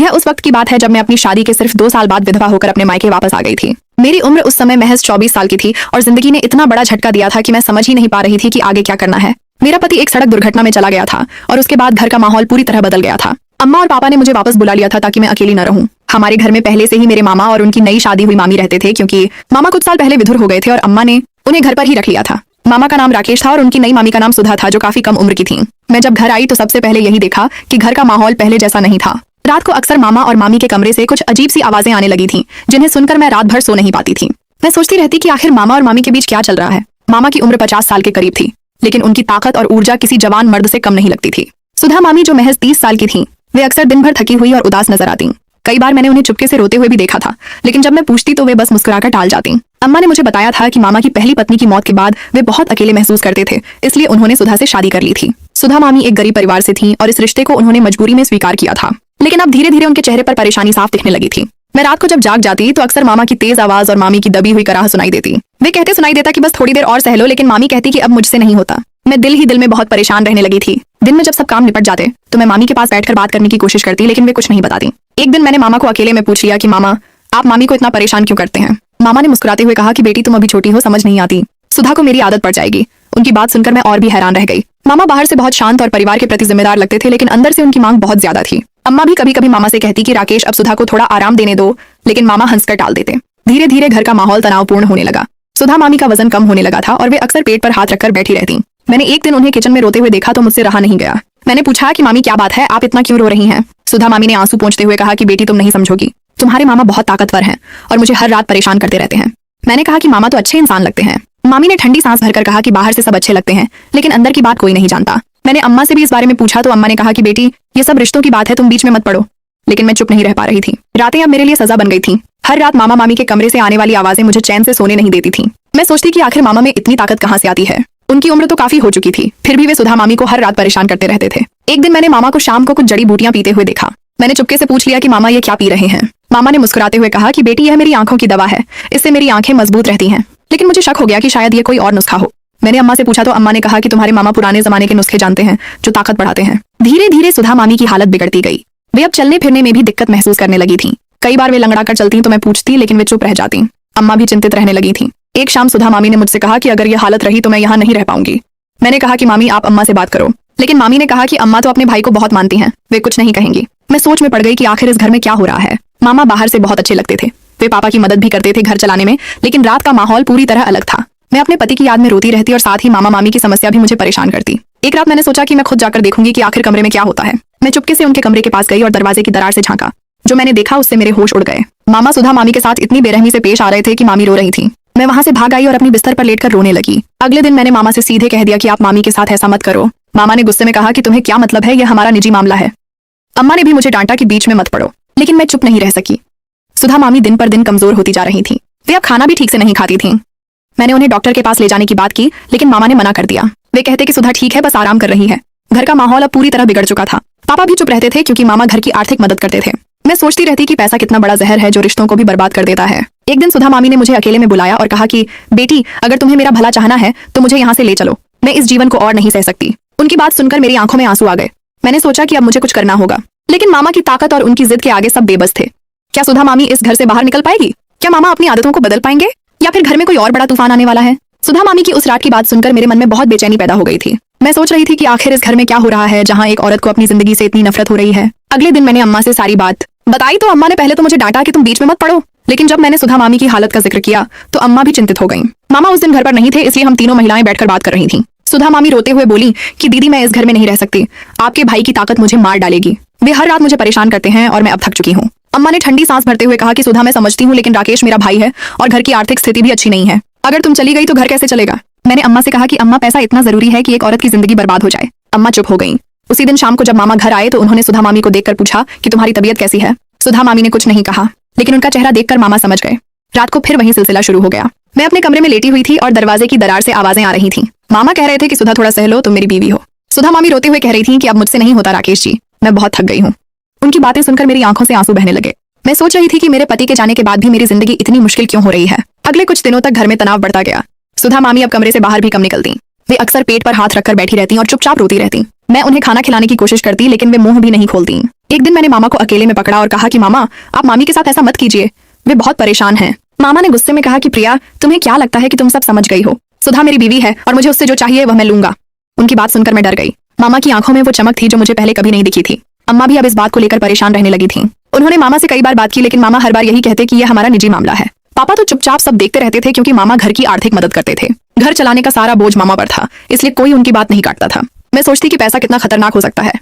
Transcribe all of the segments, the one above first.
यह उस वक्त की बात है जब मैं अपनी शादी के सिर्फ 2 साल बाद विधवा होकर अपने मायके वापस आ गई थी। मेरी उम्र उस समय महज 24 साल की थी और जिंदगी ने इतना बड़ा झटका दिया था कि मैं समझ ही नहीं पा रही थी कि आगे क्या करना है। मेरा पति एक सड़क दुर्घटना में चला गया था और उसके बाद घर का माहौल पूरी तरह बदल गया था। अम्मा और पापा ने मुझे वापस बुला लिया था ताकि मैं अकेली न रहूं। हमारे घर में पहले से ही मेरे मामा और उनकी नई शादी हुई मामी रहते थे, क्योंकि मामा कुछ साल पहले विधुर हो गए थे और अम्मा ने उन्हें घर पर ही रख लिया था। मामा का नाम राकेश था और उनकी नई मामी का नाम सुधा था, जो काफी कम उम्र की थी। मैं जब घर आई तो सबसे पहले यही देखा कि घर का माहौल पहले जैसा नहीं था। रात को अक्सर मामा और मामी के कमरे से कुछ अजीब सी आवाजें आने लगी थीं, जिन्हें सुनकर मैं रात भर सो नहीं पाती थी। मैं सोचती रहती कि आखिर मामा और मामी के बीच क्या चल रहा है। मामा की उम्र 50 साल के करीब थी, लेकिन उनकी ताकत और ऊर्जा किसी जवान मर्द से कम नहीं लगती थी। सुधा मामी जो महज 30 साल की थीं, वे अक्सर दिन भर थकी हुई और उदास नजर आती। कई बार मैंने उन्हें चुपके से रोते हुए भी देखा था, लेकिन जब मैं पूछती तो वे बस मुस्कुराकर टाल जाती। अम्मा ने मुझे बताया था कि मामा की पहली पत्नी की मौत के बाद वे बहुत अकेले महसूस करते थे, इसलिए उन्होंने सुधा से शादी कर ली थी। सुधा मामी एक गरीब परिवार से थीं और इस रिश्ते को उन्होंने मजबूरी में स्वीकार किया था, लेकिन अब धीरे धीरे उनके चेहरे पर परेशानी साफ दिखने लगी थी। मैं रात को जब जाग जाती तो अक्सर मामा की तेज आवाज और मामी की दबी हुई कराह सुनाई देती। वे कहते सुनाई देता कि बस थोड़ी देर और सह लो, लेकिन मामी कहती कि अब मुझसे नहीं होता। मैं दिल ही दिल में बहुत परेशान रहने लगी थी। दिन में जब सब काम निपट जाते तो मैं मामी के पास बैठकर बात करने की कोशिश करती, लेकिन वे कुछ नहीं बताती। एक दिन मैंने मामा को अकेले में पूछ लिया कि मामा, आप मामी को इतना परेशान क्यों करते हैं। मामा ने मुस्कुराते हुए कहा कि बेटी तुम अभी छोटी हो, समझ नहीं आती, सुधा को मेरी आदत पड़ जाएगी। उनकी बात सुनकर मैं और भी हैरान रह गई। मामा बाहर से बहुत शांत और परिवार के प्रति जिम्मेदार लगते थे, लेकिन अंदर से उनकी मांग बहुत ज्यादा थी। अम्मा भी कभी कभी मामा से कहती कि राकेश अब सुधा को थोड़ा आराम देने दो, लेकिन मामा हंसकर टाल देते। धीरे धीरे घर का माहौल तनावपूर्ण होने लगा। सुधा मामी का वजन कम होने लगा था और वे अक्सर पेट पर हाथ रखकर बैठी रहती। मैंने एक दिन उन्हें किचन में रोते हुए देखा तो मुझसे रहा नहीं गया। मैंने पूछा कि मामी क्या बात है, आप इतना क्यों रो रही हैं। सुधा मामी ने आंसू पोंछते हुए कहा कि बेटी तुम नहीं समझोगी, तुम्हारे मामा बहुत ताकतवर हैं और मुझे हर रात परेशान करते रहते हैं। मैंने कहा कि मामा तो अच्छे इंसान लगते हैं। मामी ने ठंडी सांस भरकर कहा कि बाहर से सब अच्छे लगते हैं, लेकिन अंदर की बात कोई नहीं जानता। मैंने अम्मा से भी इस बारे में पूछा तो अम्मा ने कहा कि बेटी ये सब रिश्तों की बात है, तुम बीच में मत पड़ो। लेकिन मैं चुप नहीं रह पा रही थी। रातें अब मेरे लिए सजा बन गई थी। हर रात मामा मामी के कमरे से आने वाली आवाजें मुझे चैन से सोने नहीं देती थी। मैं सोचती कि आखिर मामा में इतनी ताकत कहाँ से आती है। उनकी उम्र तो काफी हो चुकी थी, फिर भी वे सुधा मामी को हर रात परेशान करते रहते थे। एक दिन मैंने मामा को शाम को कुछ जड़ी बूटियां पीते हुए देखा। मैंने चुपके से पूछ लिया कि मामा ये क्या पी रहे हैं। मामा ने मुस्कुराते हुए कहा कि बेटी यह मेरी आंखों की दवा है, इससे मेरी आंखें मजबूत रहती हैं। लेकिन मुझे शक हो गया कि शायद ये कोई और नुस्खा हो। मैंने अम्मा से पूछा तो अम्मा ने कहा कि तुम्हारे मामा पुराने जमाने के नुस्खे जानते हैं जो ताकत बढ़ाते हैं। धीरे धीरे सुधा मामी की हालत बिगड़ती गई। वे अब चलने फिरने में भी दिक्कत महसूस करने लगी थी। कई बार वे लंगड़ा कर चलती तो मैं पूछती, लेकिन वे चुप रह जाती। अम्मा भी चिंतित रहने लगी थी। एक शाम सुधा मामी ने मुझसे कहा कि अगर ये हालत रही तो मैं यहाँ नहीं रह पाऊंगी। मैंने कहा कि मामी आप अम्मा से बात करो, लेकिन मामी ने कहा कि अम्मा तो अपने भाई को बहुत मानती हैं, वे कुछ नहीं कहेंगी। मैं सोच में पड़ गई कि आखिर इस घर में क्या हो रहा है। मामा बाहर से बहुत अच्छे लगते थे, वे पापा की मदद भी करते थे घर चलाने में, लेकिन रात का माहौल पूरी तरह अलग था। मैं अपने पति की याद में रोती रहती और साथ ही मामा मामी की समस्या भी मुझे परेशान करती। एक रात मैंने सोचा कि मैं खुद जाकर देखूंगी कि आखिर कमरे में क्या होता है। मैं चुपके से उनके कमरे के पास गई और दरवाजे की दरार से झांका। जो मैंने देखा उससे मेरे होश उड़ गए। मामा सुधा मामी के साथ इतनी बेरहमी से पेश आ रहे थे कि मामी रो रही थी। मैं वहां से भाग आई और अपनी बिस्तर पर लेटकर रोने लगी। अगले दिन मैंने मामा से सीधे कह दिया कि आप मामी के साथ ऐसा मत करो। मामा ने गुस्से में कहा कि तुम्हें क्या मतलब है, यह हमारा निजी मामला है। अम्मा ने भी मुझे डांटा कि बीच में मत पड़ो, लेकिन मैं चुप नहीं रह सकी। सुधा मामी दिन पर दिन कमजोर होती जा रही थी। वे अब खाना भी ठीक से नहीं खाती थीं। मैंने उन्हें डॉक्टर के पास ले जाने की बात की, लेकिन मामा ने मना कर दिया। वे कहते कि सुधा ठीक है, बस आराम कर रही है। घर का माहौल अब पूरी तरह बिगड़ चुका था। पापा भी चुप रहते थे क्योंकि मामा घर की आर्थिक मदद करते थे। मैं सोचती रहती कि पैसा कितना बड़ा जहर है जो रिश्तों को भी बर्बाद कर देता है। एक दिन सुधा मामी ने मुझे अकेले में बुलाया और कहा कि बेटी अगर तुम्हें मेरा भला चाहना है तो मुझे यहाँ से ले चलो, मैं इस जीवन को और नहीं सह सकती। उनकी बात सुनकर मेरी आंखों में आंसू आ गए। मैंने सोचा कि अब मुझे कुछ करना होगा, लेकिन मामा की ताकत और उनकी जिद के आगे सब बेबस थे। क्या सुधा मामी इस घर से बाहर निकल पाएगी? क्या मामा अपनी आदतों को बदल पाएंगे, या फिर घर में कोई और बड़ा तूफान आने वाला है? सुधा मामी की उस रात की बात सुनकर मेरे मन में बहुत बेचैनी पैदा हो गई थी। मैं सोच रही थी कि आखिर इस घर में क्या हो रहा है जहाँ एक औरत को अपनी जिंदगी से इतनी नफरत हो रही है। अगले दिन मैंने अम्मा से सारी बात बताई तो अम्मा ने पहले तो मुझे डांटा कि तुम बीच में मत पड़ो, लेकिन जब मैंने सुधा मामी की हालत का जिक्र किया तो अम्मा भी चिंतित हो गईं। मामा उस दिन घर पर नहीं थे, इसलिए हम तीनों महिलाएं बैठकर बात कर रही थीं। सुधा मामी रोते हुए बोली कि दीदी मैं इस घर में नहीं रह सकती, आपके भाई की ताकत मुझे मार डालेगी। वे हर रात मुझे परेशान करते हैं और मैं अब थक चुकी हूँ। अम्मा ने ठंडी सांस भरते हुए कहा कि सुधा मैं समझती हूँ, लेकिन राकेश मेरा भाई है और घर की आर्थिक स्थिति भी अच्छी नहीं है। अगर तुम चली गई तो घर कैसे चलेगा? मैंने अम्मा से कहा कि अम्मा पैसा इतना जरूरी है कि एक औरत की जिंदगी बर्बाद हो जाए। अम्मा चुप हो गईं। उसी दिन शाम को जब मामा घर आए तो उन्होंने सुधा मामी को देखकर पूछा कि तुम्हारी तबीयत कैसी है। सुधा मामी ने कुछ नहीं कहा, लेकिन उनका चेहरा देखकर मामा समझ गए। रात को फिर वही सिलसिला शुरू हो गया। मैं अपने कमरे में लेटी हुई थी और दरवाजे की दरार से आवाजें आ रही थीं। मामा कह रहे थे कि सुधा थोड़ा सह लो, तुम मेरी बीवी हो। सुधा मामी रोते हुए कह रही थी कि अब मुझसे नहीं होता राकेश जी, मैं बहुत थक गई हूँ। उनकी बातें सुनकर मेरी आंखों से आंसू बहने लगे। मैं सोच रही थी कि मेरे पति के जाने के बाद भी मेरी जिंदगी इतनी मुश्किल क्यों हो रही है। अगले कुछ दिनों तक घर में तनाव बढ़ता गया। सुधा मामी अब कमरे से बाहर भी कम निकलती। वे अक्सर पेट पर हाथ रखकर बैठी रहती और चुपचाप रोती रहती। मैं उन्हें खाना खिलाने की कोशिश करती लेकिन वे मुंह भी नहीं खोलती। एक दिन मैंने मामा को अकेले में पकड़ा और कहा कि मामा, आप मामी के साथ ऐसा मत कीजिए, वे बहुत परेशान हैं। मामा ने गुस्से में कहा कि प्रिया, तुम्हें क्या लगता है कि तुम सब समझ गई हो? सुधा मेरी बीवी है और मुझे उससे जो चाहिए वह मैं लूंगा। उनकी बात सुनकर मैं डर गई। मामा की आंखों में वो चमक थी जो मुझे पहले कभी नहीं दिखी थी। अम्मा भी अब इस बात को लेकर परेशान रहने लगी थी। उन्होंने मामा से कई बार बात की लेकिन मामा हर बार यही कहते कि यह हमारा निजी मामला है। पापा तो चुपचाप सब देखते रहते थे क्योंकि मामा घर की आर्थिक मदद करते थे। घर चलाने का सारा बोझ मामा पर था, इसलिए कोई उनकी बात नहीं काटता था। मैं सोचती कि पैसा कितना खतरनाक हो सकता है।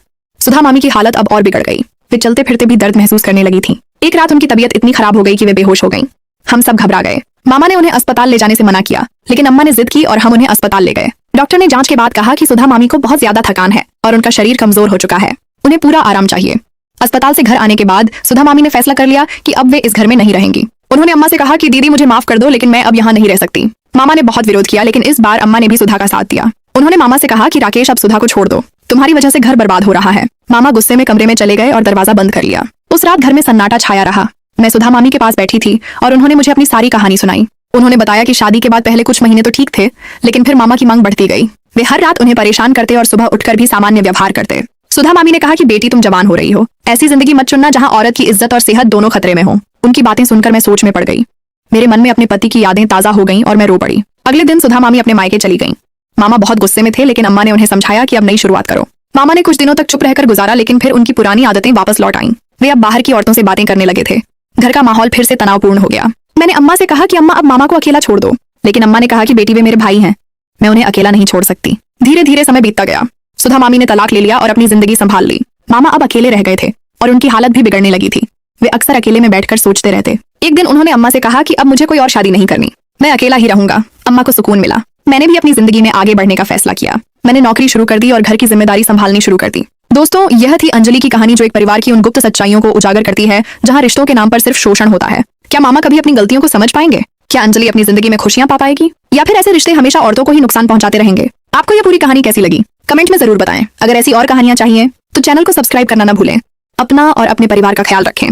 सुधा मामी की हालत अब और बिगड़ गई। वे चलते फिरते भी दर्द महसूस करने लगी थी। एक रात उनकी तबीयत इतनी खराब हो गई कि वे बेहोश हो गईं। हम सब घबरा गए। मामा ने उन्हें अस्पताल ले जाने से मना किया लेकिन अम्मा ने जिद की और हम उन्हें अस्पताल ले गए। डॉक्टर ने जांच के बाद कहा कि सुधा मामी को बहुत ज्यादा थकान है और उनका शरीर कमजोर हो चुका है, उन्हें पूरा आराम चाहिए। अस्पताल से घर आने के बाद सुधा मामी ने फैसला कर लिया कि अब वे इस घर में नहीं रहेंगी। उन्होंने अम्मा से कहा कि दीदी मुझे माफ कर दो लेकिन मैं अब यहाँ नहीं रह सकती। मामा ने बहुत विरोध किया लेकिन इस बार अम्मा ने भी सुधा का साथ दिया। उन्होंने मामा से कहा कि राकेश अब सुधा को छोड़ दो, तुम्हारी वजह से घर बर्बाद हो रहा है। मामा गुस्से में कमरे में चले गए और दरवाजा बंद कर लिया। उस रात घर में सन्नाटा छाया रहा। मैं सुधा मामी के पास बैठी थी और उन्होंने मुझे अपनी सारी कहानी सुनाई। उन्होंने बताया कि शादी के बाद पहले कुछ महीने तो ठीक थे लेकिन फिर मामा की मांग बढ़ती गई। वे हर रात उन्हें परेशान करते और सुबह उठकर भी सामान्य व्यवहार करते। सुधा मामी ने कहा कि बेटी तुम जवान हो रही हो, ऐसी जिंदगी मत चुनना जहां औरत की इज्जत और सेहत दोनों खतरे में हो। उनकी बातें सुनकर मैं सोच में पड़ गई। मेरे मन में अपने पति की यादें ताजा हो गईं और मैं रो पड़ी। अगले दिन सुधा मामी अपने मायके चली गईं। मामा बहुत गुस्से में थे लेकिन अम्मा ने उन्हें समझाया कि अब नई शुरुआत करो। मामा ने कुछ दिनों तक चुप रहकर गुजारा लेकिन फिर उनकी पुरानी आदतें वापस लौट आईं। वे अब बाहर की औरतों से बातें करने लगे थे। घर का माहौल फिर से तनावपूर्ण हो गया। मैंने अम्मा से कहा कि अम्मा अब मामा को अकेला छोड़ दो, लेकिन अम्मा ने कहा कि बेटी वे मेरे भाई हैं, मैं उन्हें अकेला नहीं छोड़ सकती। धीरे धीरे समय बीतता गया। सुधा मामी ने तलाक ले लिया और अपनी जिंदगी संभाल ली। मामा अब अकेले रह गए थे और उनकी हालत भी बिगड़ने लगी थी। वे अक्सर अकेले में बैठकर सोचते रहते। एक दिन उन्होंने अम्मा से कहा कि अब मुझे कोई और शादी नहीं करनी, मैं अकेला ही रहूंगा। अम्मा को सुकून मिला। मैंने भी अपनी जिंदगी में आगे बढ़ने का फैसला किया। मैंने नौकरी शुरू कर दी और घर की जिम्मेदारी संभालनी शुरू कर दी। दोस्तों, यह थी अंजलि की कहानी जो एक परिवार की उन गुप्त सच्चाइयों को उजागर करती है जहां रिश्तों के नाम पर सिर्फ शोषण होता है। क्या मामा कभी अपनी गलतियों को समझ पाएंगे? क्या अंजलि अपनी जिंदगी में खुशियां पा पाएगी या फिर ऐसे रिश्ते हमेशा औरतों को ही नुकसान पहुंचाते रहेंगे? आपको यह पूरी कहानी कैसी लगी कमेंट में जरूर बताएं। अगर ऐसी और कहानियां चाहिए तो चैनल को सब्सक्राइब करना ना भूलें। अपना और अपने परिवार का ख्याल रखें।